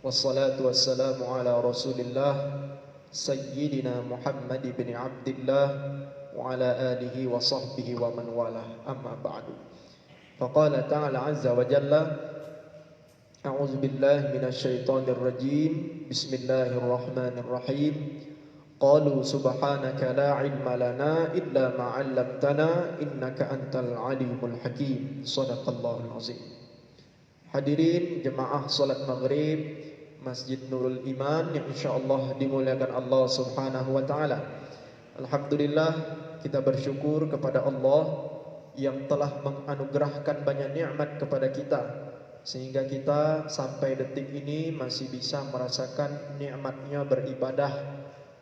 Wassalatu wassalamu ala rasulillah Sayyidina Muhammad bin Abdillah Wa ala alihi wa sahbihi wa man walah. Amma ba'du. Faqala ta'ala azza wa jalla, a'udzu billahi minasy syaithanir rajim. Bismillahirrahmanirrahim. Qalu subhanaka la ilma lana illa ma 'allamtana innaka antal alimul hakim. Shadaqallahul azim. Hadirin jemaah salat maghrib Masjid Nurul Iman yang insyaallah dimuliakan Allah Subhanahu wa taala. Alhamdulillah, kita bersyukur kepada Allah yang telah menganugerahkan banyak nikmat kepada kita sehingga kita sampai detik ini masih bisa merasakan nikmatnya beribadah,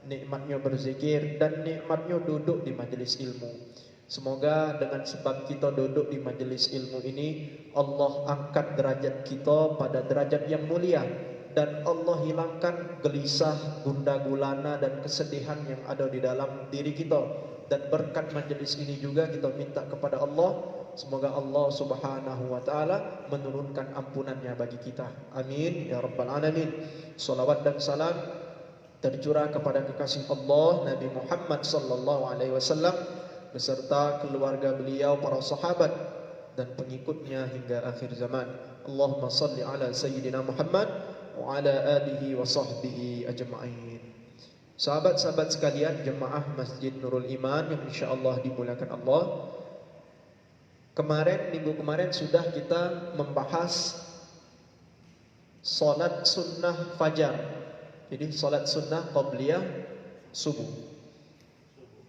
nikmatnya berzikir, dan nikmatnya duduk di majelis ilmu. Semoga dengan sebab kita duduk di majelis ilmu ini, Allah angkat derajat kita pada derajat yang mulia, dan Allah hilangkan gelisah, gundah gulana, dan kesedihan yang ada di dalam diri kita. Dan berkat majelis ini juga kita minta kepada Allah, semoga Allah Subhanahu wa taala menurunkan ampunannya bagi kita. Amin ya rabbal alamin. Salawat dan salam tercurah kepada kekasih Allah Nabi Muhammad sallallahu alaihi wasallam beserta keluarga beliau, para sahabat dan pengikutnya hingga akhir zaman. Allahumma salli ala sayyidina Muhammad wa ala alihi wa sahbihi ajma'in. Sahabat-sahabat sekalian, jemaah Masjid Nurul Iman yang insyaallah dimuliakan Allah. Minggu kemarin sudah kita membahas salat sunnah fajar. Jadi salat sunnah qabliyah subuh.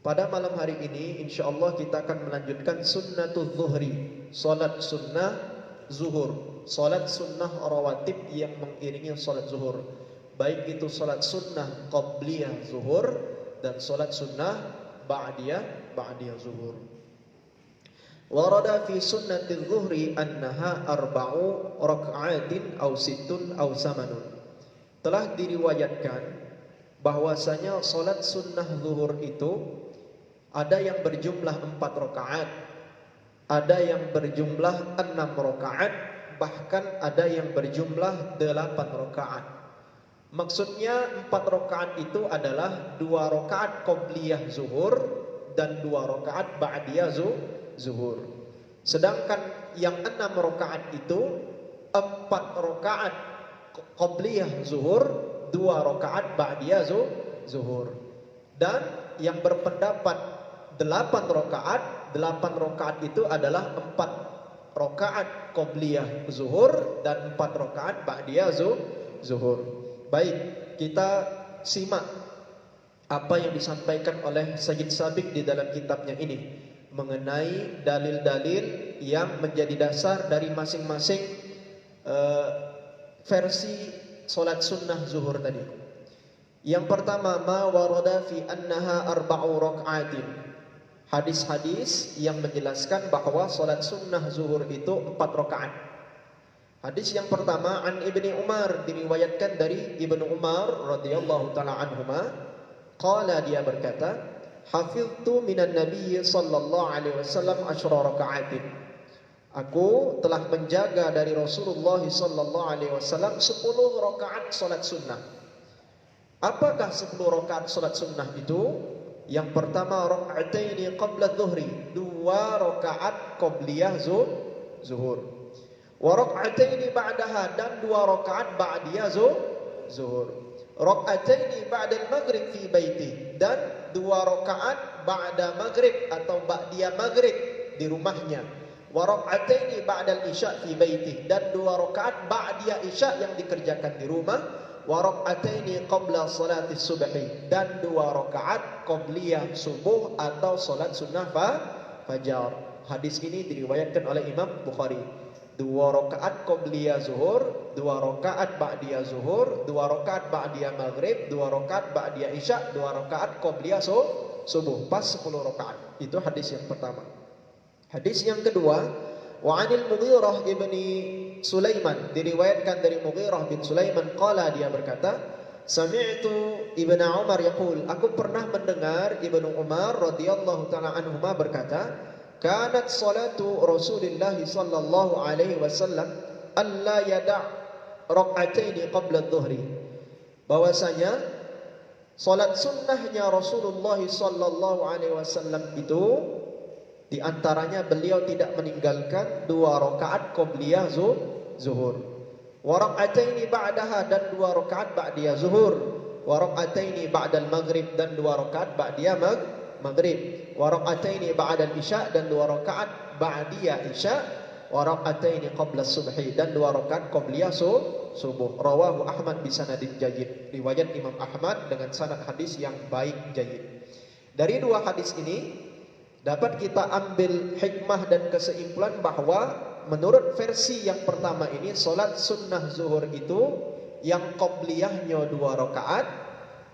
Pada malam hari ini insyaallah kita akan melanjutkan sunnatul zuhri, salat sunnah zuhur, salat sunnah rawatib yang mengiringi salat zuhur, baik itu salat sunnah qabliyah zuhur dan salat sunnah ba'diyah zuhur. Warada fi sunnatil zuhri annaha arba'u raka'atin aw sittun aw samanun. Telah diriwayatkan bahwasanya salat sunnah zuhur itu ada yang berjumlah 4 rakaat, ada yang berjumlah 6 rakaat, bahkan ada yang berjumlah 8 rakaat. Maksudnya 4 rakaat itu adalah 2 rakaat qabliyah zuhur dan 2 rakaat ba'diyah zuhur. Sedangkan yang 6 rakaat itu 4 rakaat qabliyah zuhur, 2 rakaat ba'diyah zuhur. Dan yang berpendapat 8 rakaat itu adalah 4 rakaat qabliyah zuhur dan 4 rakaat ba'diyah zuhur. Baik, kita simak apa yang disampaikan oleh Sayyid Sabiq di dalam kitabnya ini mengenai dalil-dalil yang menjadi dasar dari masing-masing versi salat sunnah zuhur tadi. Yang pertama, ma warada fi annaha arba'u raka'atin. Hadis-hadis yang menjelaskan bahwa salat sunnah zuhur itu 4 rakaat. Hadis yang pertama, an Ibni Umar, diriwayatkan dari Ibnu Umar radhiyallahu taala anhuma, qala, dia berkata, hafiztu minan nabiy sallallahu alaihi wasallam 10 raka'atin. Aku telah menjaga dari Rasulullah sallallahu alaihi wasallam 10 rakaat salat sunnah. Apakah 10 rakaat salat sunnah itu? Yang pertama, raka'ataini qabla dhuhri, 2 rakaat qabliyah zuhur. Wa raka'ataini ba'daha, dan 2 rakaat ba'diyah zuhur. Raka'ataini ba'da al-maghrib fi baiti, dan 2 rakaat ba'da maghrib atau ba'diyah maghrib di rumahnya. Wa raka'ataini ba'da al-isya fi baiti, dan 2 rakaat ba'diyah isya yang dikerjakan di rumah. Wa raka'ataini qabla salati subhi, dan 2 rakaat qabliyah subuh atau salat sunnah fajar. Hadis ini diriwayatkan oleh Imam Bukhari. 2 rakaat qabliyah zuhur, 2 rakaat ba'diyah zuhur, 2 rakaat ba'diyah maghrib, 2 rakaat ba'diyah isya, 2 rakaat qabliyah subuh, pas 10 rakaat. Itu hadis yang pertama. Hadis yang kedua, wa 'anil Mughirah ibni Sulaiman, diriwayatkan dari Mughirah bin Sulaiman, qala, dia berkata, sami'tu Ibnu Umar yaqul, aku pernah mendengar Ibnu Umar radhiyallahu taala anhuma berkata, kanat salatu Rasulillah sallallahu alaihi wasallam alla yada' rak'ataini qabla adh-dhuhri. Bahwasanya salat sunnahnya Rasulullah sallallahu alaihi wasallam itu di antaranya beliau tidak meninggalkan 2 rakaat qabliyah zuhur. Wa rak'ataini ba'daha, dan 2 rakaat ba'diyah zuhur. Wa rak'ataini ba'dal maghrib, dan 2 rakaat ba'diyah maghrib. Wa rak'ataini ba'dal isya, dan 2 rakaat ba'diyah isya. Wa rak'ataini qabla subhi, dan 2 rakaat qabliyah subuh. Rawahu Ahmad bi sanadin jayyid. Riwayat Imam Ahmad dengan sanad hadis yang baik jayyid. Dari 2 hadis ini dapat kita ambil hikmah dan kesimpulan bahwa menurut versi yang pertama ini, solat sunnah zuhur itu yang qabliyahnya 2 rakaat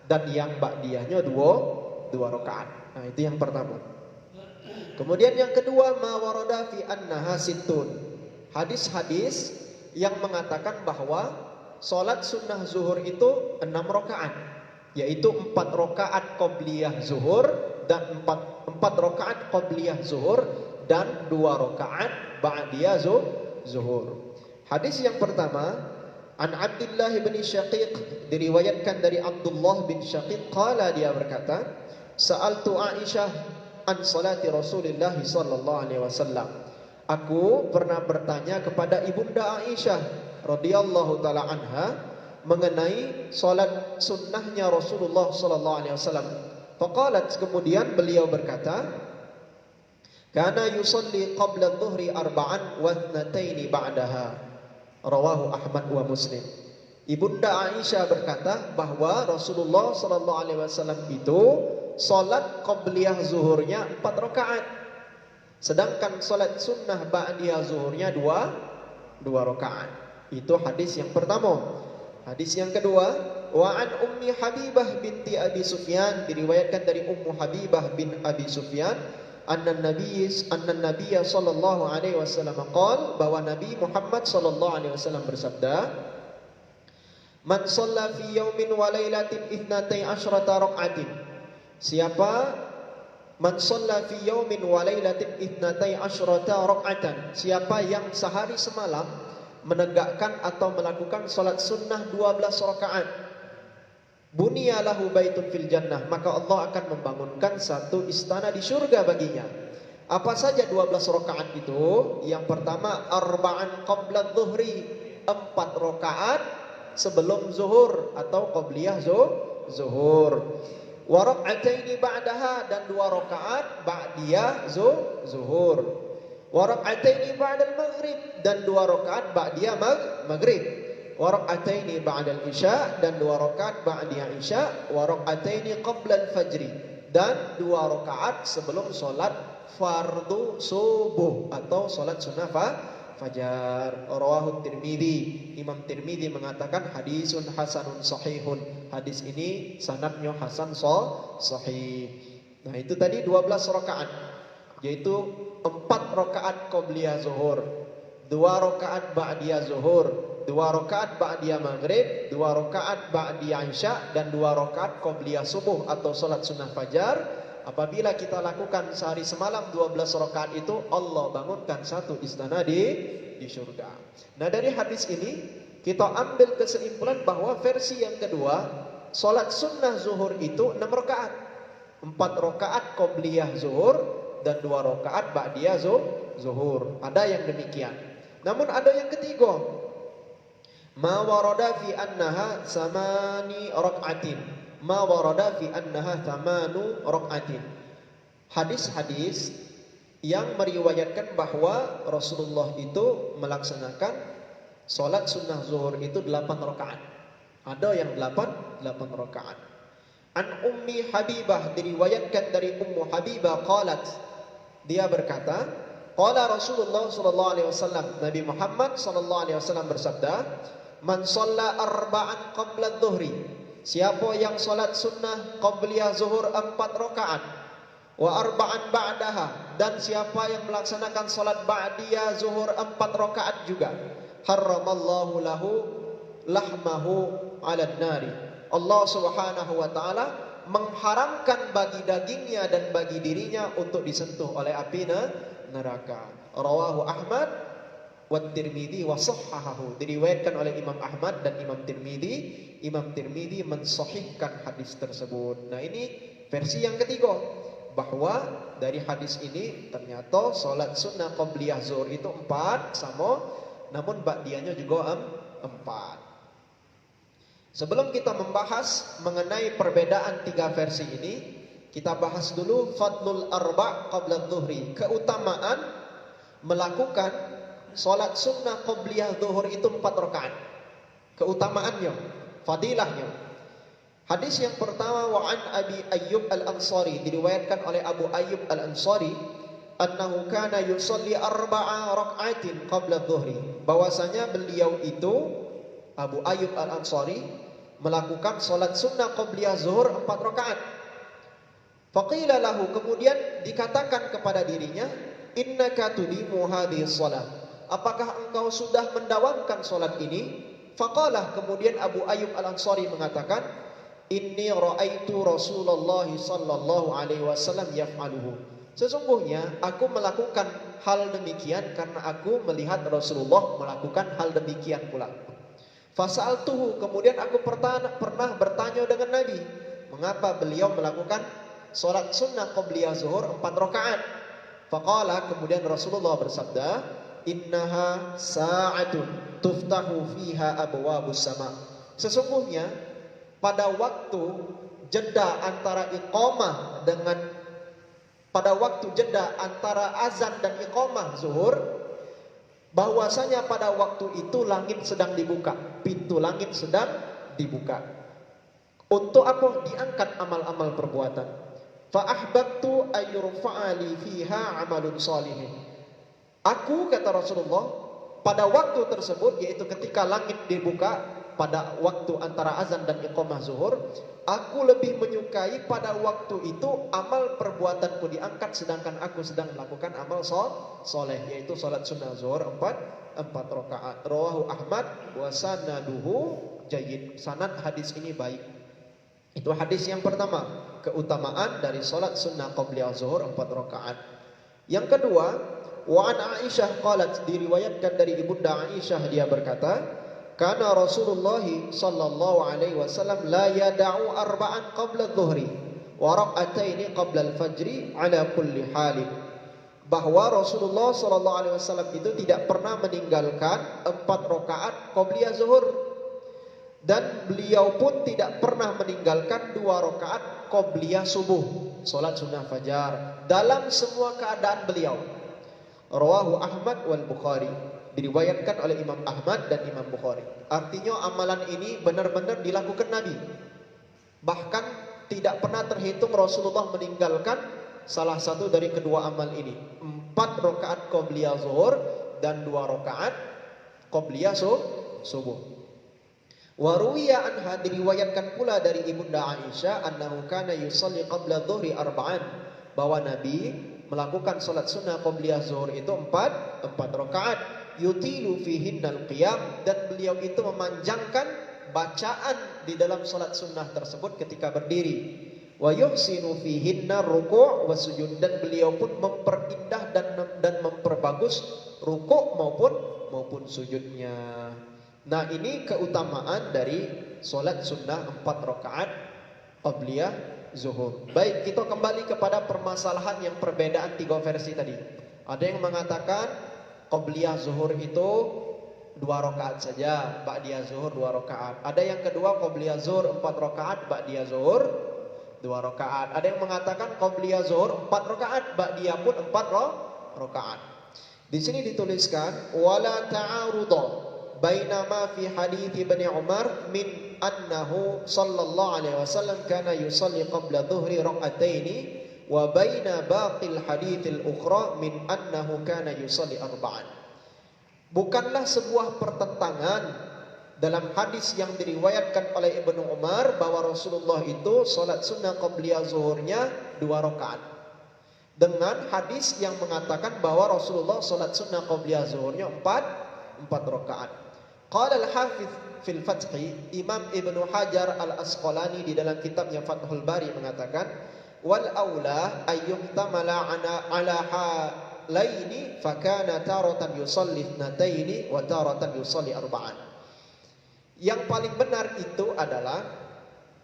dan yang ba'diyahnya 2 rakaat. Nah, itu yang pertama. Kemudian yang kedua, ma warada fi annaha sittun. Hadis-hadis yang mengatakan bahwa solat sunnah zuhur itu 6 rakaat, yaitu 4 rakaat qabliyah zuhur dan 4 rakaat qabliyah zuhur dan 2 rakaat ba'diyah zuhur. Hadis yang pertama, an Abdullah bin Syaqiq, diriwayatkan dari Abdullah bin Syaqiq, qala, dia berkata, sa'altu Aisyah an salati Rasulullah sallallahu alaihi wasallam. Aku pernah bertanya kepada ibunda Aisyah radhiyallahu taala anha mengenai salat sunnahnya Rasulullah sallallahu alaihi wasallam. Faqalat, kemudian beliau berkata, kana yusalli qabla adh-dhuhri arba'an wa ithnataini ba'daha. Rawahu Ahmad wa Muslim. Ibunda Aisyah berkata bahwa Rasulullah sallallahu alaihi wasallam itu salat qabliyah zuhurnya 4 rakaat, sedangkan salat sunnah ba'diyah zuhurnya 2 rakaat. Itu hadis yang pertama. Hadis yang kedua, wa an Ummi Habibah binti Abi Sufyan, diriwayatkan dari Ummu Habibah bin Abi Sufyan, anna Nabiy sallallahu alaihi wasallam qala, bahwa Nabi Muhammad sallallahu alaihi wasallam bersabda, man shalla fi yaumin wa lailatin 12 rak'atin. Siapa man shalla fi yaumin wa lailatin 12 rak'atan, siapa yang sehari semalam menegakkan atau melakukan salat sunnah 12 rakaat, bunya lahu baitun fil jannah, maka Allah akan membangunkan satu istana di surga baginya. Apa saja 12 rakaat itu? Yang pertama, arba'an qabla dhuhri, 4 rakaat sebelum zuhur atau qabliyah zuhur. Wa rak'ataini ba'daha, dan 2 rakaat ba'diyah zuhur. Wa rak'ataini ba'dal maghrib, dan 2 rakaat ba'diyah maghrib. Wa rak'ataini ba'dal isya, dan 2 rakaat ba'diyah isya. Wa rak'ataini qabla al-fajri, dan 2 rakaat sebelum salat fardu subuh atau salat sunnah fajar. Rawahu Tirmidzi. Imam Tirmidzi mengatakan hadisun hasanun sahihun. Hadis ini sanadnya hasan sahih. Nah, itu tadi 12 rakaat, yaitu 4 rakaat qabliyah zuhur, 2 rakaat ba'diyah zuhur, 2 rakaat ba'diyah maghrib, 2 rakaat ba'diyah isya, dan 2 rakaat qabliyah subuh atau salat sunnah fajar. Apabila kita lakukan sehari semalam 12 rakaat itu, Allah bangunkan satu istana di surga. Nah, dari hadis ini kita ambil kesimpulan bahwa versi yang kedua, salat sunnah zuhur itu 6 rakaat, 4 rakaat qabliyah zuhur dan 2 rakaat ba'diyah zuhur. Ada yang demikian. Namun ada yang ketiga, ma warada fi annaha samani rak'atin. Ma warada fi annaha thamanu rak'atin. Hadis-hadis yang meriwayatkan bahwa Rasulullah itu melaksanakan salat sunnah zuhur itu 8 rakaat. Ada yang 8 rakaat. An Ummi Habibah, diriwayatkan dari Ummu Habibah, qalat, dia berkata, qala Rasulullah sallallahu alaihi wasallam, Nabi Muhammad sallallahu alaihi wasallam bersabda, man shalla arba'an qabla adh-dhuhri, siapa yang salat sunnah qabliyah zuhur 4 rakaat, wa arba'an ba'daha, dan siapa yang melaksanakan salat ba'diyah zuhur 4 rakaat juga, haramallahu lahu lahmahu 'alan nari. Allah Subhanahu wa taala mengharamkan bagi dagingnya dan bagi dirinya untuk disentuh oleh api neraka. Rawahu Ahmad wa Tirmidzi wa sahhahahu. Diriwayatkan oleh Imam Ahmad dan Imam Tirmidzi. Imam Tirmidzi mensahihkan hadis tersebut. Nah, ini versi yang ketiga, bahwa dari hadis ini ternyata salat sunnah qabliyah zuhur itu 4 sama, namun ba'diyahnya juga 4. Sebelum kita membahas mengenai perbedaan 3 versi ini, kita bahas dulu fadlul arba' qabla dhuhri, keutamaan melakukan salat sunnah qabliyah zuhur itu 4 rakaat. Keutamaannya, fadilahnya. Hadis yang pertama, wa an Abi Ayyub Al-Ansari, diriwayatkan oleh Abu Ayyub Al-Ansari, annahu kana yusalli 4 raka'atin qabla dhuhri, bahwasanya beliau itu Abu Ayyub Al-Ansari melakukan salat sunnah qabliyah zuhur 4 rakaat. Faqila lahu, kemudian dikatakan kepada dirinya, innaka tudimu hadhihi shalah, apakah engkau sudah mendawamkan salat ini? Faqalah, kemudian Abu Ayyub Al-Ansari mengatakan, inni ra'aitu Rasulullah sallallahu alaihi wasallam yaf'aluhu, sesungguhnya aku melakukan hal demikian karena aku melihat Rasulullah melakukan hal demikian pula. Fasa'altuhu, kemudian aku pernah bertanya dengan Nabi, mengapa beliau melakukan salat sunnah qabliyah zuhur 4 rakaat? Faqala, kemudian Rasulullah bersabda, innaha sa'atun tuftahu fiha abwabus sama, sesungguhnya pada waktu jeda antara iqamah dengan pada waktu jeda antara azan dan iqamah zuhur, bahwasanya pada waktu itu langit sedang dibuka, pintu langit sedang dibuka. Untuk apa? Diangkat amal-amal perbuatan. Fa ahbabtu ayyurfa'ali fiha amalun salihin. Aku, kata Rasulullah, pada waktu tersebut, yaitu ketika langit dibuka pada waktu antara azan dan iqamah zuhur, aku lebih menyukai pada waktu itu amal perbuatanku diangkat, sedangkan aku sedang melakukan amal soleh, yaitu salat sunnah zuhur 4 rakaat. Rawahu Ahmad wa sanaduhu jayyid. Sanad hadis ini baik. Itu hadis yang pertama, keutamaan dari salat sunnah qabliyah zuhur 4 rakaat. Yang kedua, wa an Aisyah qalat, diriwayatkan dari ibunda Aisyah, dia berkata, kana Rasulullah sallallahu alaihi wasallam la yada'u arba'an qabla dhuhri wa rak'ataini qabla al-fajri ala kulli halin, bahwa Rasulullah sallallahu alaihi wasallam itu tidak pernah meninggalkan 4 rakaat qabliyah zuhur, dan beliau pun tidak pernah meninggalkan 2 rakaat qabliyah subuh, salat sunnah fajar, dalam semua keadaan beliau. Rawahu Ahmad wal Bukhari, diriwayatkan oleh Imam Ahmad dan Imam Bukhari. Artinya amalan ini benar-benar dilakukan Nabi. Bahkan tidak pernah terhitung Rasulullah meninggalkan salah satu dari kedua amal ini. 4 rakaat qabliyah zuhur dan 2 rakaat qabliyah subuh. Wa ruwiya anha, diriwayatkan pula dari ibunda Aisyah, annahu kana yusalli qabla dhuhri arba'an, bahwa Nabi melakukan salat sunnah qabliyah zuhur itu 4 rakaat, yutilu fihinnal qiyam, dan beliau itu memanjangkan bacaan di dalam salat sunnah tersebut ketika berdiri. Wa yuhsinu fihinna ruku' wa sujud, dan beliau pun memperindah dan memperbagus ruku' maupun sujudnya. Nah, ini keutamaan dari salat sunnah 4 rakaat qabliyah zuhur. Baik, kita kembali kepada permasalahan yang perbedaan 3 versi tadi. Ada yang mengatakan qabliyah zuhur itu 2 rakaat saja, ba'diyah zuhur 2 rakaat. Ada yang kedua qabliyah zuhur 4 rakaat, ba'diyah zuhur 2 rakaat. Ada yang mengatakan qabliyah zuhur 4 rakaat, ba'diyah pun 4 rakaat. Di sini dituliskan wala ta'arudha bainama fi hadits Ibnu Umar min annahu sallallahu alaihi wasallam kana yusalli qabla dhuhri rak'ataini wa baina baqil haditsil ukhra min annahu kana yusalli arba'an. Bukanlah sebuah pertentangan dalam hadis yang diriwayatkan oleh Ibnu Umar bahwa Rasulullah itu salat sunnah qabliyah zuhurnya 2 rakaat, dengan hadis yang mengatakan bahwa Rasulullah salat sunnah qabliyah zuhurnya 4 rakaat. Qala al-Hafiz fil Fath, Imam Ibnu Hajar Al-Asqalani di dalam kitabnya Fathul Bari mengatakan, wal aula ayyuhtamala ala laini fakana taratan yusalli ithnataini wa taratan yusalli arba'an. Yang paling benar itu adalah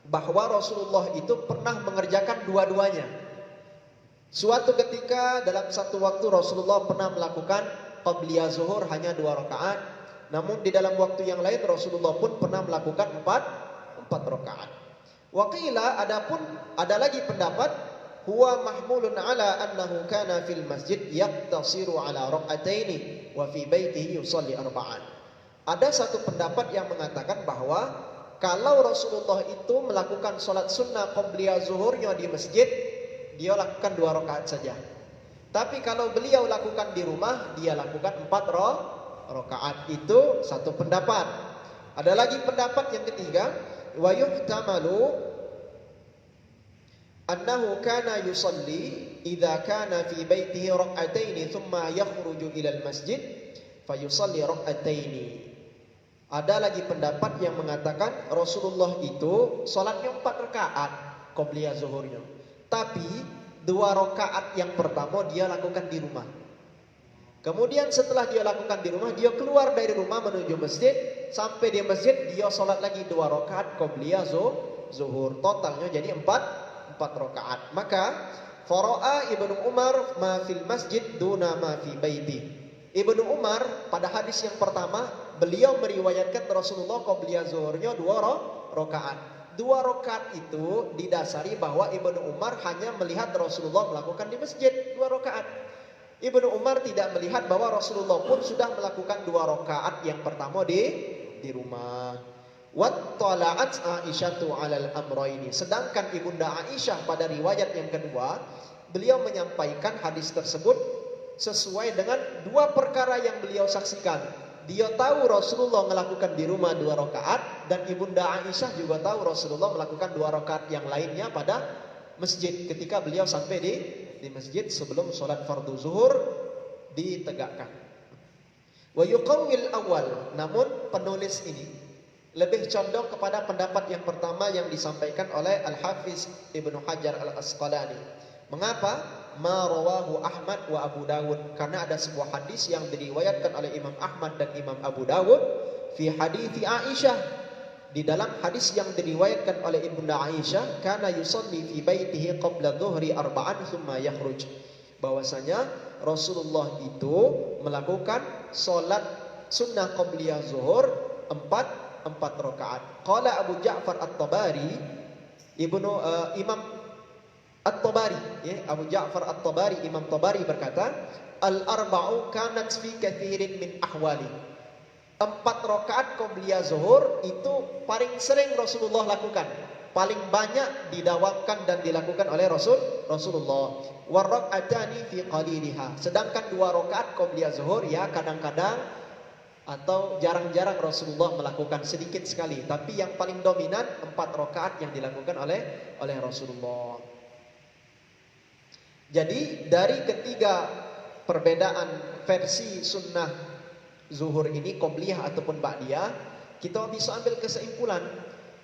bahwa Rasulullah itu pernah mengerjakan dua-duanya. Suatu ketika dalam satu waktu Rasulullah pernah melakukan qabliyah zuhur hanya 2 rakaat. Namun di dalam waktu yang lain Rasulullah pun pernah melakukan 4 rakaat. Wa qila, adapun ada lagi pendapat huwa mahmulun ala annahu kana fil masjid yaqtasiru ala rak'ataini wa fi baitihi yusalli arba'an. Ada satu pendapat yang mengatakan bahwa kalau Rasulullah itu melakukan sholat sunnah qabliyah zuhurnya di masjid, dia lakukan 2 rakaat saja. Tapi kalau beliau lakukan di rumah, dia lakukan 4 rakaat. Itu satu pendapat. Ada lagi pendapat yang ketiga, wa yuhtamalu annahu kana yusalli idza kana fi baitihi rak'ataini thumma yakhruju ila al-masjid fayusalli rak'ataini. Ada lagi pendapat yang mengatakan Rasulullah itu salatnya 4 rakaat qabliyah zuhurnya. Tapi 2 rakaat yang pertama dia lakukan di rumah. Kemudian setelah dia lakukan di rumah, dia keluar dari rumah menuju masjid. Sampai di masjid dia salat lagi 2 rakaat qabliyah zuhur. Totalnya jadi 4 rakaat. Maka fara'a Ibnu Umar ma fil masjid duna ma fi baiti. Ibnu Umar pada hadis yang pertama beliau meriwayatkan Rasulullah qabliyah zuhurnya 2 rakaat. 2 rakaat itu didasari bahwa Ibnu Umar hanya melihat Rasulullah melakukan di masjid 2 rakaat. Ibnu Umar tidak melihat bahwa Rasulullah pun sudah melakukan 2 rakaat yang pertama di rumah. Wattala'at Aisyatu 'alal amrayni. Sedangkan Ibunda Aisyah pada riwayat yang kedua, beliau menyampaikan hadis tersebut sesuai dengan 2 perkara yang beliau saksikan. Dia tahu Rasulullah melakukan di rumah 2 rakaat dan Ibunda Aisyah juga tahu Rasulullah melakukan 2 rakaat yang lainnya pada masjid ketika beliau sampai di masjid sebelum sholat fardu zuhur ditegakkan. Wa yuqawwil awal, namun penulis ini lebih condong kepada pendapat yang pertama yang disampaikan oleh Al-Hafiz Ibnu Hajar Al-Asqalani. Mengapa? Ma rawahu Ahmad wa Abu Dawud, karena ada sebuah hadis yang diriwayatkan oleh Imam Ahmad dan Imam Abu Dawud fi hadithi Aisyah, di dalam hadis yang diriwayatkan oleh Ibunda Aisyah, kana yusalli fi baitihi qabla dhuhri arba'an thumma yakhruj, bahwasanya Rasulullah itu melakukan salat sunnah qabliyah zuhur 4 rakaat. Qala Abu Ja'far At-Tabari, Imam At-Tabari, ya, Abu Ja'far At-Tabari, Imam Tabari berkata, al-arba'u kanat fi kathirin min ahwali. 4 rakaat qabliyah zuhur itu paling sering Rasulullah lakukan, paling banyak didawamkan dan dilakukan oleh Rasulullah. Wa rak'atani fi qaliliha. Sedangkan 2 rakaat qabliyah zuhur ya kadang-kadang atau jarang-jarang Rasulullah melakukan, sedikit sekali. Tapi yang paling dominan 4 rakaat yang dilakukan oleh Rasulullah. Jadi dari ketiga perbedaan versi sunnah zuhur ini, qobliyah ataupun ba'diyah, kita bisa ambil kesimpulan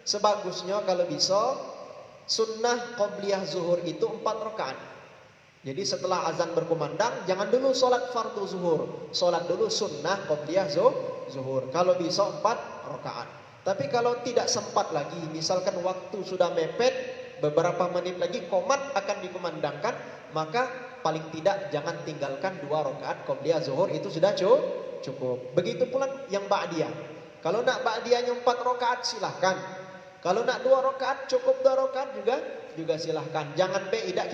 sebagusnya kalau bisa sunnah qobliyah zuhur itu 4 rakaat. Jadi setelah azan berkumandang jangan dulu sholat fardu zuhur, sholat dulu sunnah qobliyah zuhur. Kalau bisa 4 rakaat. Tapi kalau tidak sempat lagi, misalkan waktu sudah mepet, beberapa menit lagi qomat akan dikumandangkan, maka paling tidak jangan tinggalkan 2 rakaat qobliyah zuhur, itu sudah cukup. Begitu pula yang ba'diyah. Kalau nak ba'diyahnya 4 rakaat silahkan. Kalau nak 2 rakaat cukup 2 rakaat juga silahkan. Jangan tidak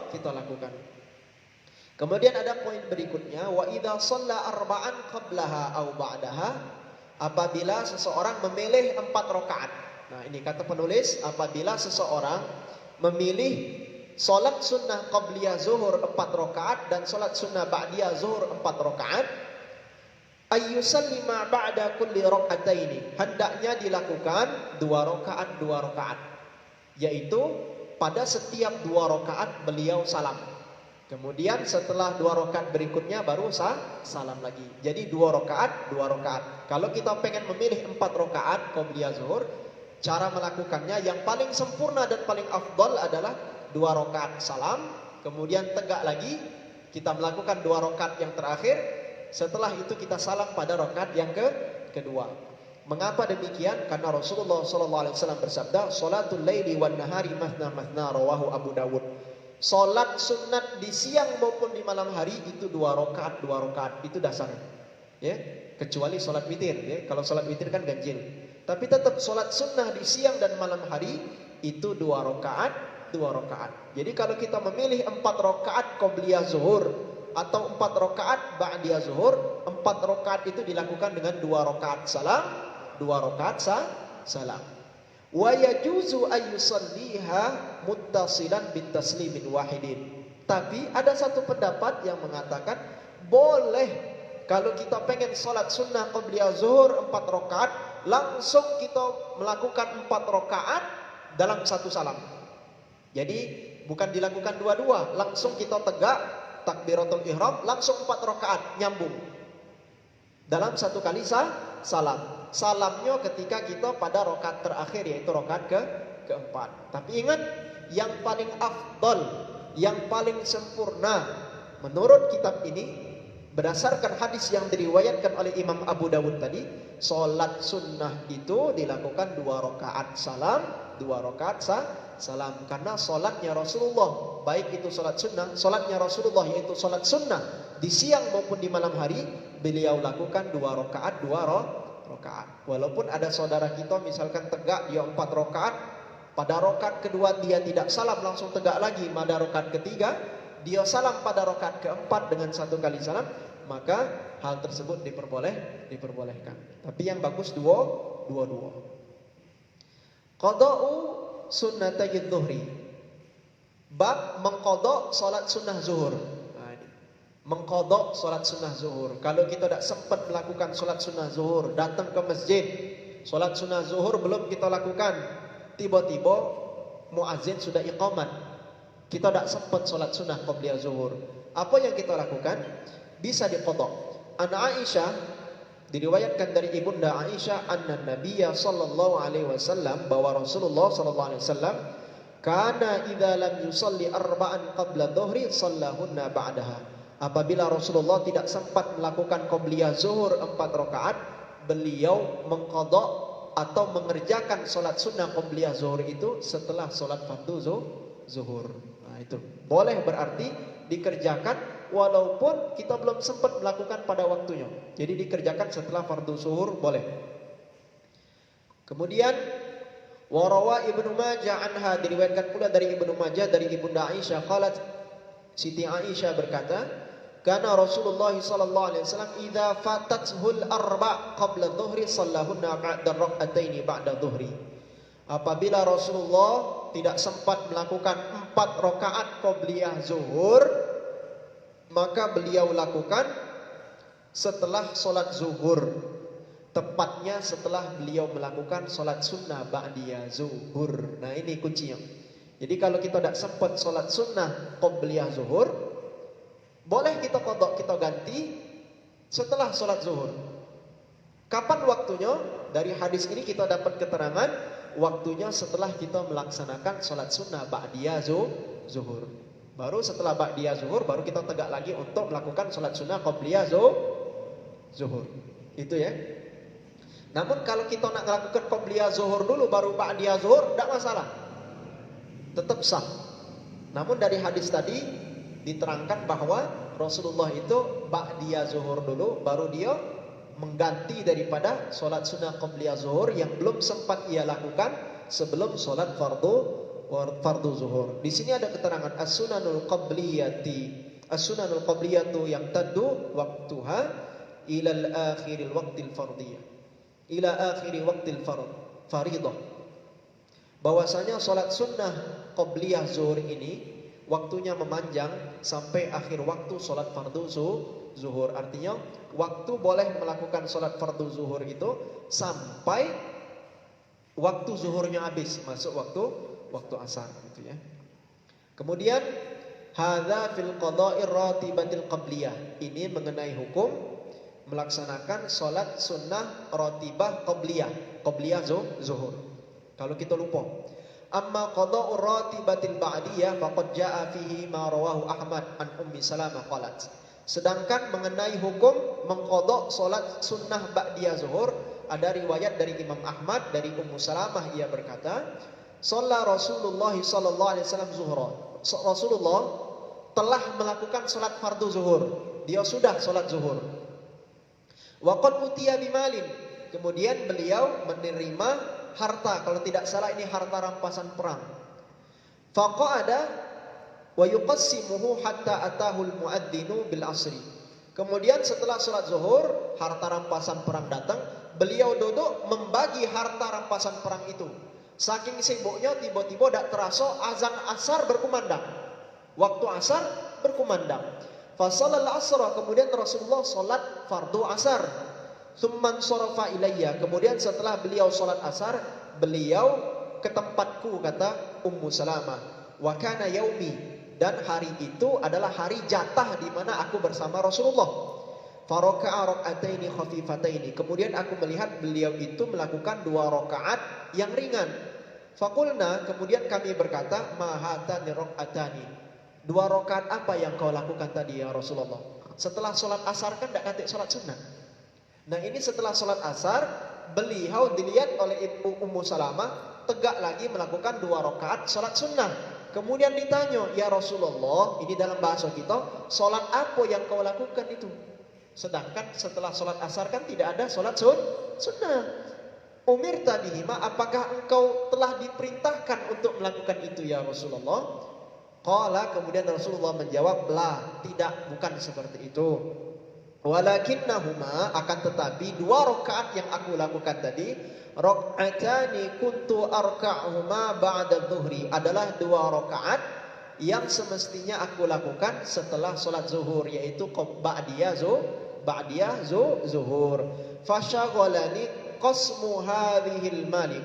kita lakukan. Kemudian ada poin berikutnya, wa idza shalla arba'an qablaha aw ba'daha, apabila seseorang memilih 4 rakaat. Nah, ini kata penulis, apabila seseorang memilih salat sunnah qabliyah zuhur 4 rakaat dan salat sunnah ba'diyah zuhur 4 rakaat, ayyusallima ba'da kulli rak'ataini, hendaknya dilakukan 2 rakaat, yaitu pada setiap 2 rakaat beliau salam. Kemudian setelah 2 rakaat berikutnya baru salam lagi. Jadi 2 rakaat. Kalau kita pengen memilih 4 rakaat qabliyah zuhur, cara melakukannya yang paling sempurna dan paling afdal adalah 2 rakaat salam, kemudian tegak lagi, Kita melakukan 2 rakaat yang terakhir, setelah itu kita salam pada rakaat yang kedua. Mengapa demikian? Karena Rasulullah SAW bersabda, "Sholatul laili wan nahari mathna mathna," rawahu Abu Dawud. Salat sunat di siang maupun di malam hari itu 2 rakaat, 2 rakaat, itu dasarnya. Ya, kecuali salat witir, ya. Kalau salat witir kan ganjil. Tapi tetap salat sunnah di siang dan malam hari itu 2 rakaat, 2 rakaat. Jadi kalau kita memilih 4 rakaat qobliyah zuhur atau 4 rakaat ba'diyah zuhur, 4 rakaat itu dilakukan dengan 2 rakaat salam, 2 rakaat salam. Wa yajuzu ayyusalliha muttasilan bitaslimin wahidin. Tapi ada satu pendapat yang mengatakan boleh kalau kita pengen salat sunnah qobliyah zuhur 4 rakaat, langsung kita melakukan 4 rakaat dalam satu salam. Jadi bukan dilakukan dua-dua, langsung kita tegak takbiratul ihram, langsung 4 rakaat nyambung dalam satu kali salam. Salamnya ketika kita pada rakaat terakhir, yaitu rakaat keempat. Tapi ingat, yang paling afdal, yang paling sempurna menurut kitab ini, berdasarkan hadis yang diriwayatkan oleh Imam Abu Dawud tadi, salat sunnah itu dilakukan 2 rakaat salam, 2 rakaat salam. Karena salatnya Rasulullah, baik itu salat sunnah, salatnya Rasulullah yaitu salat sunnah di siang maupun di malam hari, beliau lakukan 2 rakaat, 2 rakaat. Walaupun ada saudara kita misalkan tegak dia 4 rakaat, pada rakaat kedua dia tidak salam langsung tegak lagi, pada rakaat ketiga dia salam pada rakaat keempat dengan 1 kali salam, maka hal tersebut diperbolehkan. Tapi yang bagus dua. Qada'u sunnatay dhuhri. Bab mengqadha salat sunnah zuhur. Mengqadha salat sunnah zuhur. Kalau kita tidak sempat melakukan salat sunnah zuhur, datang ke masjid, salat sunnah zuhur belum kita lakukan, tiba-tiba muazzin sudah iqamat, kita tidak sempat salat sunnah qobliyah zuhur. Apa yang kita lakukan? Bisa diqadha. An Aisyah, diriwayatkan dari ibunda Aisyah, anna Nabiyya sallallahu alaihi wasallam, bahwa Rasulullah sallallahu alaihi wasallam kana idza lam yusalli arba'an qabla dhuhri sallahunna ba'daha. Apabila Rasulullah tidak sempat melakukan qobliyah zuhur 4 rakaat, beliau mengqadha atau mengerjakan salat sunnah qobliyah zuhur itu setelah salat fardu zuhur. Nah, itu boleh, berarti dikerjakan walaupun kita belum sempat melakukan pada waktunya. Jadi dikerjakan setelah fardu zuhur boleh. Kemudian warawa Ibnu Majah anha, diriwayatkan pula dari Ibnu Majah dari ibunda Aisyah, qalat, Siti Aisyah berkata, kana Rasulullah sallallahu alaihi wasallam idza fatathul arba' qabla dhuhri sallahunna ba'da rak'ataini ba'da dhuhri. Apabila Rasulullah tidak sempat melakukan 4 rakaat qobliyah zuhur, maka beliau lakukan setelah solat zuhur, tepatnya setelah beliau melakukan solat sunnah ba'diyah zuhur. Nah, ini kuncinya. Jadi kalau kita tidak sempat solat sunnah qobliyah zuhur, boleh kita qadha, kita ganti setelah solat zuhur. Kapan waktunya? Dari hadis ini kita dapat keterangan waktunya setelah kita melaksanakan solat sunnah ba'diyah zuhur. Baru setelah ba'diyah zuhur baru kita tegak lagi untuk melakukan salat sunnah qobliyah zuhur. Itu ya. Namun kalau kita nak melakukan qobliyah zuhur dulu baru ba'diyah zuhur, tidak masalah, tetap sah. Namun dari hadis tadi diterangkan bahwa Rasulullah itu ba'diyah zuhur dulu, baru dia mengganti daripada salat sunnah qobliyah zuhur yang belum sempat ia lakukan sebelum salat fardu zuhur. Di sini ada keterangan as-sunanul qabliyati. As-sunanul qabliyatu yang taddu waktuha ila al-akhiril waqtil fardiyah. Ila akhiri waqtil faridah. Bahwasanya salat sunnah qabliyah zuhur ini waktunya memanjang sampai akhir waktu salat fardu zuhur. Artinya waktu boleh melakukan salat fardu zuhur itu sampai waktu zuhurnya habis, masuk waktu asar gitu ya. Kemudian hadza fil qada'ir ratibatil qabliyah. Ini mengenai hukum melaksanakan salat sunnah ratibah qabliyah zuhur. Kalau kita lupa. Amma qada'ur ratibatil ba'diyah faqad ja'a fihi ma rawahu Ahmad an Ummi Salamah qalat. Sedangkan mengenai hukum mengqadha salat sunnah ba'diyah zuhur, ada riwayat dari Imam Ahmad dari Ummu Salamah, ia berkata, "Shalla Rasulullah sallallahu alaihi wasallam zuhra." Rasulullah telah melakukan salat fardu zuhur. Dia sudah salat zuhur. Wa qad utiya bimalin. Kemudian beliau menerima harta, kalau tidak salah ini harta rampasan perang. Faqa'ada wa yuqassimuhu hatta atahul muadzinu bil asri. Kemudian setelah salat zuhur, harta rampasan perang datang, beliau duduk membagi harta rampasan perang itu. Saking sibuknya tiba-tiba tidak terasa azan asar berkumandang. Waktu asar berkumandang. Fasalal asra, kemudian Rasulullah salat fardu asar. Tsumman sarafa ilayya, kemudian setelah beliau salat asar, beliau ke tempatku, kata Ummu Salamah. Wa kana yaumi, dan hari itu adalah hari jatah di mana aku bersama Rasulullah. Faraka'a rak'ataini khafifataini, kemudian aku melihat beliau itu melakukan 2 rakaat yang ringan. Faqulna, kemudian kami berkata, ma hatani rak'atani, 2 rakaat apa yang kau lakukan tadi ya Rasulullah? Setelah salat asar kan tidak katik salat sunnah. Nah ini setelah sholat asar, beliau dilihat oleh Ibu Ummu Salamah tegak lagi melakukan 2 rakaat sholat sunnah. Kemudian ditanya, ya Rasulullah, ini dalam bahasa kita, sholat apa yang kau lakukan itu? Sedangkan setelah sholat asar kan tidak ada sholat sunnah. Umirta bihima, apakah engkau telah diperintahkan untuk melakukan itu ya Rasulullah? Qala, kemudian Rasulullah menjawab, la, tidak, bukan seperti itu. Walakinnahuma, akan tetapi 2 rakaat yang aku lakukan tadi, rak'atani kuntu arka'huma ba'da dhuhri, adalah 2 rakaat yang semestinya aku lakukan setelah salat zuhur, yaitu ba'diyah zuhur. Fashaghalani qasmu hadhil mali,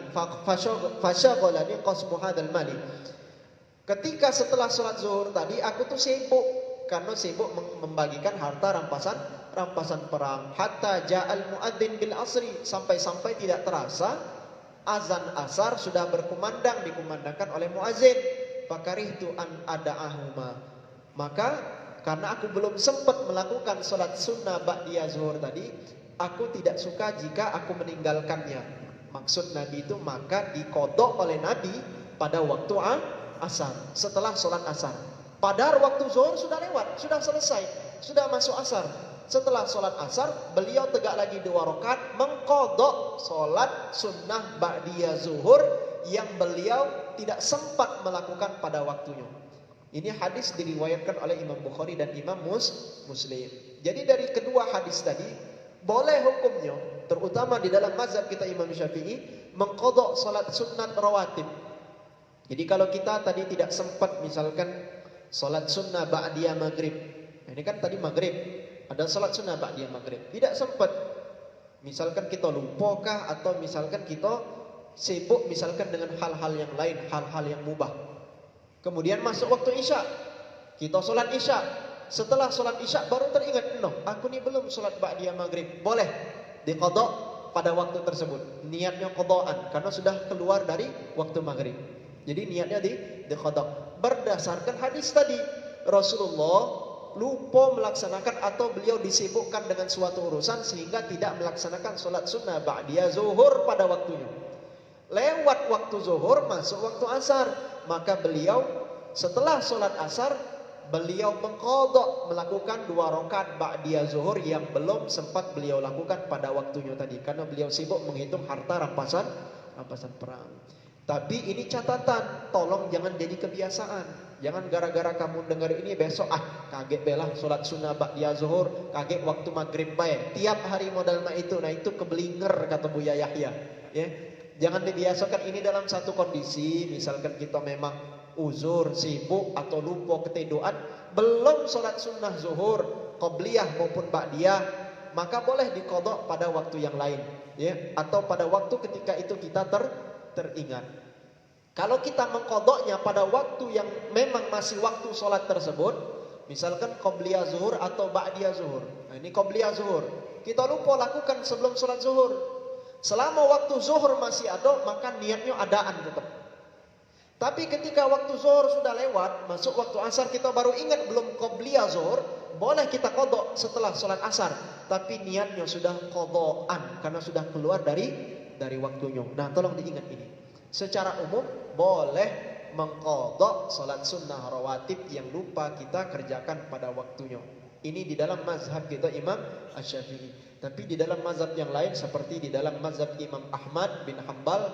fashaghalani qasmu hadzal mali. Ketika setelah salat zuhur tadi aku tuh sibuk, karena sibuk membagikan harta rampasan perang. Hatta ja'al muadzin bil asri, sampai-sampai tidak terasa azan asar sudah dikumandangkan oleh muadzin. Fakarihtu an ada'ahuma, maka karena aku belum sempat melakukan salat sunnah ba'diyah zuhur tadi, aku tidak suka jika aku meninggalkannya. Maksud Nabi itu maka dikodok oleh Nabi pada waktu asar, setelah salat asar. Padahal waktu zuhur sudah lewat, sudah selesai, sudah masuk asar. Setelah sholat asar, beliau tegak lagi 2 rakaat mengqadha sholat sunnah ba'diyah zuhur yang beliau tidak sempat melakukan pada waktunya. Ini hadis diriwayatkan oleh Imam Bukhari dan Imam Muslim. Jadi dari kedua hadis tadi, boleh hukumnya, terutama di dalam mazhab kita Imam Syafi'i, mengqadha sholat sunnat rawatib. Jadi kalau kita tadi tidak sempat misalkan sholat sunnah ba'diyah maghrib, ini kan tadi maghrib, ada salat sunnah ba'diyah maghrib, tidak sempat. Misalkan kita lupakah, atau misalkan kita sibuk misalkan dengan hal-hal yang lain, hal-hal yang mubah. Kemudian masuk waktu isya, kita salat isya. Setelah salat isya baru teringat, no, aku ni belum salat ba'diyah maghrib. Boleh diqadha pada waktu tersebut. Niatnya qadhaan karena sudah keluar dari waktu maghrib. Jadi niatnya diqadha berdasarkan hadis tadi. Rasulullah lupa melaksanakan atau beliau disibukkan dengan suatu urusan sehingga tidak melaksanakan sholat sunnah ba'diyah zuhur pada waktunya. Lewat waktu zuhur masuk waktu asar, maka beliau setelah sholat asar beliau mengqadha melakukan 2 rakaat ba'diyah zuhur yang belum sempat beliau lakukan pada waktunya tadi, karena beliau sibuk menghitung harta rampasan perang. Tapi ini catatan, tolong jangan jadi kebiasaan. Jangan gara-gara kamu dengar ini besok kaget belah sholat sunnah ba'diyah zuhur, kaget waktu maghrib baik. Tiap hari modal itu, nah itu kebelinger kata Buya Yahya. Ya, jangan dibiasakan ini dalam satu kondisi. Misalkan kita memang uzur, sibuk atau lupa ketiduran, belum sholat sunnah zuhur, qobliyah maupun ba'diyah, maka boleh diqadha pada waktu yang lain, ya, atau pada waktu ketika itu kita teringat. Kalau kita mengqadhanya pada waktu yang memang masih waktu sholat tersebut, misalkan qobliyah zuhur atau ba'diyah zuhur. Nah, ini qobliyah zuhur, kita lupa lakukan sebelum sholat zuhur. Selama waktu zuhur masih ada, maka niatnya adaan tetap. Tapi ketika waktu zuhur sudah lewat, masuk waktu asar, kita baru ingat belum qobliyah zuhur, boleh kita qadha setelah sholat asar. Tapi niatnya sudah qadhaan karena sudah keluar dari waktunya. Nah, tolong diingat ini. Secara umum boleh mengqadha sholat sunnah rawatib yang lupa kita kerjakan pada waktunya. Ini di dalam mazhab kita Imam Asy-Syafi'i. Tapi di dalam mazhab yang lain seperti di dalam mazhab Imam Ahmad bin Hanbal,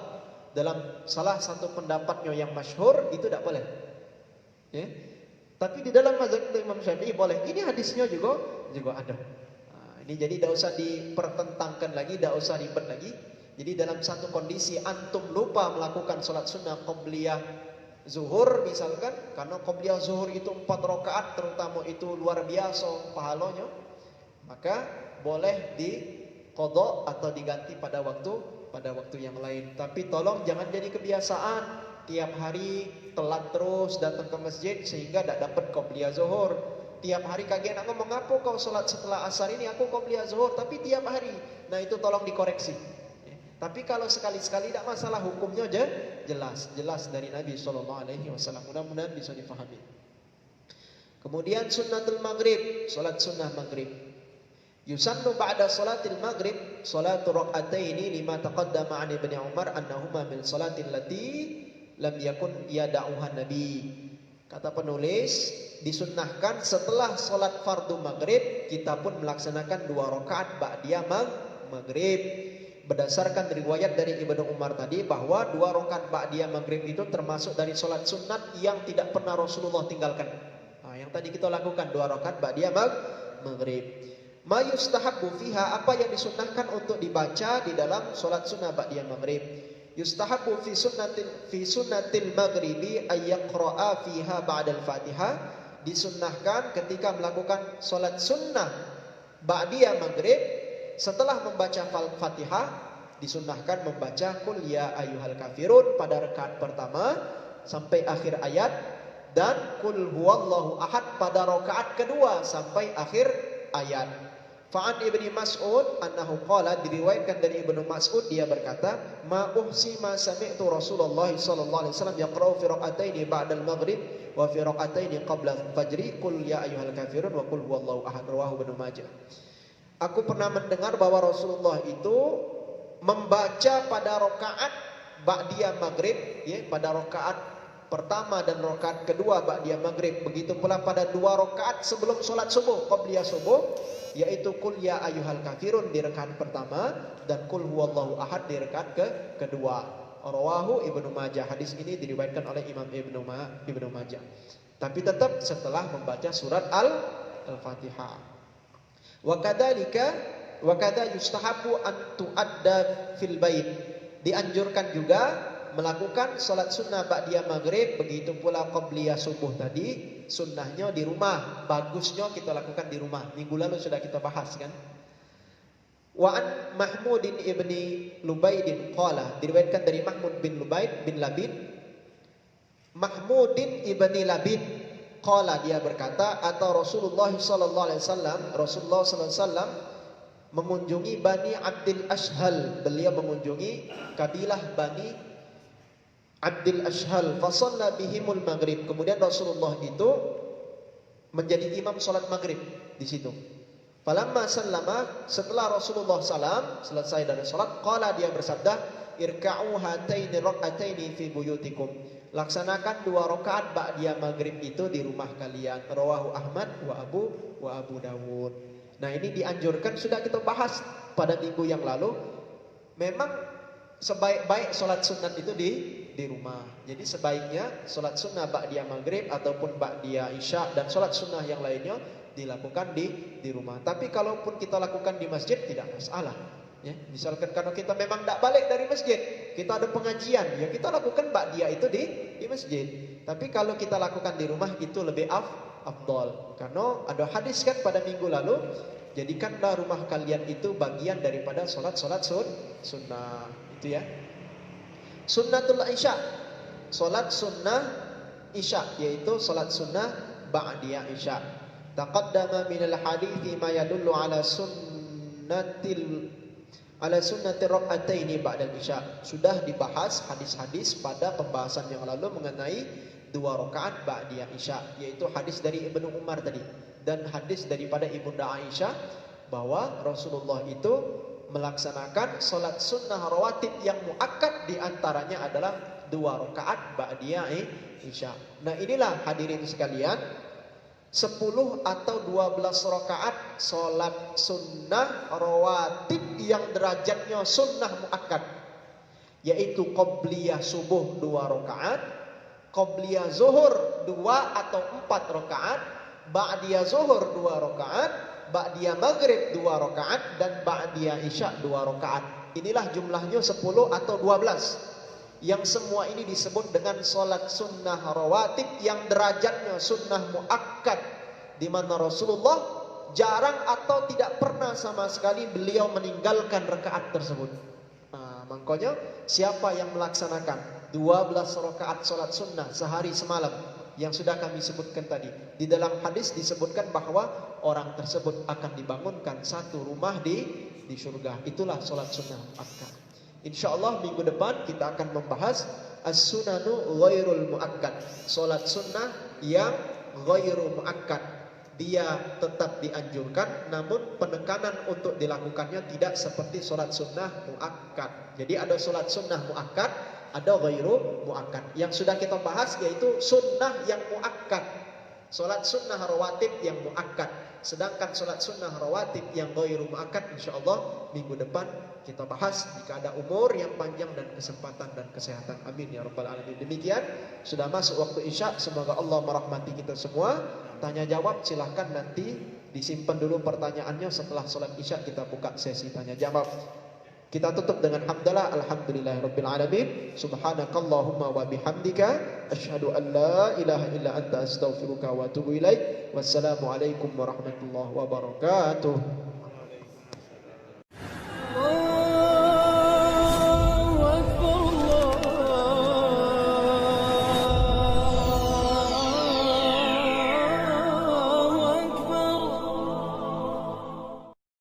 dalam salah satu pendapatnya yang masyhur itu tidak boleh. Ya. Tapi di dalam mazhab Imam Syafi'i boleh. Ini hadisnya juga ada. Nah, ini jadi tidak usah dipertentangkan lagi, tidak usah ribet lagi. Jadi dalam satu kondisi antum lupa melakukan sholat sunnah qobliyah zuhur misalkan, karena qobliyah zuhur itu 4 rakaat terutama itu luar biasa pahalanya, maka boleh diqadha atau diganti pada waktu yang lain. Tapi tolong jangan jadi kebiasaan tiap hari telat terus datang ke masjid sehingga tidak dapat qobliyah zuhur. Tiap hari kaget aku mengapa kau sholat setelah asar ini aku qobliyah zuhur, tapi tiap hari. Nah, itu tolong dikoreksi. Tapi kalau sekali-sekali tidak masalah, hukumnya jelas dari Nabi SAW. Mudah-mudahan bisa difahami. Kemudian sunnatul maghrib, salat sunnah maghrib. Yusannu ba'da salatil maghrib salatu rak'ataini lima taqaddama 'an Ibnu Umar annahuma min salatil lati lam yakun yada'uha Nabi. Kata penulis, disunnahkan setelah salat fardu maghrib kita pun melaksanakan 2 rakaat ba'diyah maghrib. Berdasarkan riwayat dari Ibnu Umar tadi bahwa 2 rakaat ba'diyah maghrib itu termasuk dari salat sunat yang tidak pernah Rasulullah tinggalkan. Nah, yang tadi kita lakukan 2 rakaat ba'diyah maghrib. Ma yustahabbu fiha, apa yang disunnahkan untuk dibaca di dalam salat sunnah ba'diyah maghrib. Yustahabbu fi sunnatil maghribi ay yaqra'a fiha ba'dal Fatihah. Disunnahkan ketika melakukan salat sunnah ba'diyah maghrib, setelah membaca Fatihah disunnahkan membaca Qul ya ayyuhal kafirun pada rakaat pertama sampai akhir ayat, dan Qul huwallahu ahad pada rakaat kedua sampai akhir ayat. Fa'an Ibnu Mas'ud annahu qala, diriwayatkan dari Ibnu Mas'ud dia berkata, ma uhsi ma sami'tu Rasulullah sallallahu alaihi wasallam yaqra'u fi rak'ataini ba'dal maghrib wa fi rak'ataini qabla fajri Qul ya ayyuhal kafirun wa Qul huwallahu ahad, rawahu Ibnu Majah. Aku pernah mendengar bahwa Rasulullah itu membaca pada rakaat ba'diyah maghrib, ya, pada rakaat pertama dan rakaat kedua ba'diyah maghrib. Begitu pula pada 2 rakaat sebelum sholat subuh, qabliyah subuh, yaitu Qul ya ayyuhal kafirun di rakaat pertama dan Qul huwallahu ahad di rakaat kedua. Rawahu Ibnu Majah. Hadis ini diriwayatkan oleh Imam Ibnu Majah. Tapi tetap setelah membaca surat Al-Fatihah. Wa kadza yustahabu an tu'adda fil bait. Dianjurkan juga melakukan salat sunnah ba'diyah maghrib, begitu pula qabliyah subuh tadi, sunnahnya di rumah. Bagusnya kita lakukan di rumah. Minggu lalu sudah kita bahas kan. Wa an Mahmudin ibni Lubaidin qala, diriwayatkan dari Mahmud bin Lubaid bin Labid. Mahmudin ibni Labid qala, dia berkata, atau Rasulullah sallallahu alaihi wasallam mengunjungi Bani Abdul Ashhal. Beliau mengunjungi kabilah Bani Abdul Ashhal. Fa shalla bihimul maghrib. Kemudian Rasulullah itu menjadi imam salat maghrib di situ. Falamma sallama, setelah Rasulullah salam selesai dari salat, qala, dia bersabda, irka'u hataini rak'ataini fi buyutikum. Laksanakan 2 rakaat ba'diyah maghrib itu di rumah kalian. Rawahu Ahmad wa Abu Dawud. Nah, ini dianjurkan, sudah kita bahas pada minggu yang lalu. Memang sebaik-baik sholat sunat itu di rumah. Jadi sebaiknya sholat sunnah ba'diyah maghrib ataupun ba'diyah isya dan sholat sunnah yang lainnya dilakukan di rumah. Tapi kalaupun kita lakukan di masjid tidak masalah. Ya, misalkan kalau kita memang tidak balik dari masjid, kita ada pengajian, ya kita lakukan ba'diyah itu di masjid. Tapi kalau kita lakukan di rumah itu lebih afdal. Karena ada hadis kan pada minggu lalu, jadikanlah rumah kalian itu bagian daripada solat-solat sunnah. Itu ya. Sunnatul Isya, solat sunnah Isya, yaitu solat sunnah ba'diyah Isya. Taqaddama minal hadithi ma yadullu ala ala sunnati rak'ataini ba'da isya. Sudah dibahas hadis-hadis pada pembahasan yang lalu mengenai 2 rakaat ba'da isya, yaitu hadis dari Ibnu Umar tadi dan hadis daripada Ibunda Aisyah bahwa Rasulullah itu melaksanakan salat sunnah rawatib yang muakkad, di antaranya adalah 2 rakaat ba'da isya. Nah, inilah hadirin sekalian, 10 atau 12 rakaat salat sunnah rawatib yang derajatnya sunnah muakkad, yaitu qabliyah subuh 2 rakaat, qabliyah zuhur 2 atau 4 rakaat, ba'diyah zuhur 2 rakaat, ba'diyah maghrib 2 rakaat, dan ba'diyah isya 2 rakaat. Inilah jumlahnya 10 atau 12. Yang semua ini disebut dengan salat sunnah rawatib yang derajatnya sunnah muakkad, di mana Rasulullah jarang atau tidak pernah sama sekali beliau meninggalkan rakaat tersebut. Makanya siapa yang melaksanakan 12 rakaat salat sunnah sehari semalam yang sudah kami sebutkan tadi, di dalam hadis disebutkan bahwa orang tersebut akan dibangunkan satu rumah di surga. Itulah salat sunnah muakkad. InsyaAllah minggu depan kita akan membahas as-sunanu ghairul muakkad, salat sunnah yang ghairu muakkad. Dia tetap dianjurkan, namun penekanan untuk dilakukannya tidak seperti salat sunnah muakkad. Jadi ada salat sunnah muakkad, ada ghairu muakkad. Yang sudah kita bahas yaitu sunnah yang muakkad, salat sunnah rawatib yang muakkad. Sedangkan salat sunnah rawatib yang ghairu muakkad insyaallah minggu depan kita bahas jika ada umur yang panjang dan kesempatan dan kesehatan. Amin ya rabbal alamin. Demikian, sudah masuk waktu isya. Semoga Allah merahmati kita semua. Tanya jawab silahkan nanti disimpan dulu pertanyaannya, setelah salat isya kita buka sesi tanya jawab. Kita tutup dengan hamdalah, alhamdulillahirabbil alamin. Subhanakallahumma wa bihamdika asyhadu an la ilaha illa anta astaghfiruka wa atubu ilaik. Wassalamualaikum warahmatullahi wabarakatuh.